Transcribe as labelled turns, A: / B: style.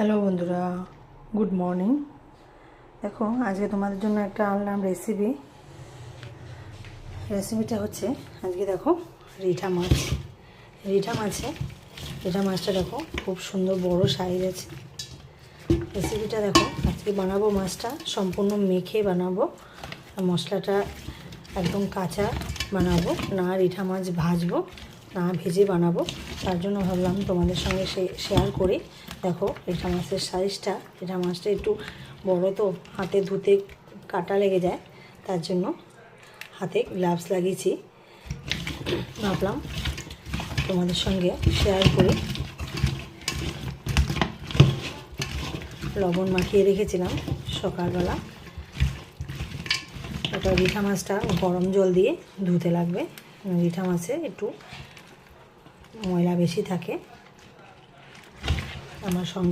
A: Hello বন্ধুরা, good morning. দেখো, আজকে তোমাদের জন্য একটা আনলাম রেসিপিটা হচ্ছে আজকে দেখো রিঠা মাছটা দেখো খুব সুন্দর বড় সাইজ আছে। রেসিপিটা দেখো, আজকে বানাবো মাছটা সম্পূর্ণ মেখে বানাবো, মশলাটা একদম কাঁচা বানাবো না, রিঠা মাছ ভাজবো না, ভেজে বানাবো। তার জন্য ভাবলাম তোমাদের সঙ্গে শেয়ার করি। দেখো রিঠা মাছের সাইজটা, রিঠা মাছটা একটু বড় তো, হাতে ধুতে কাটা লেগে যায়, তার জন্য হাতে গ্লাভস লাগিয়েছি। ভাবলাম তোমাদের সঙ্গে শেয়ার করি। লবণ মাখিয়ে রেখেছিলাম সকালবেলা। ওটা রিঠা মাছটা গরম জল দিয়ে ধুতে লাগবে, রিঠা মাছে একটু ময়লা বেশি থাকে। আমার সঙ্গে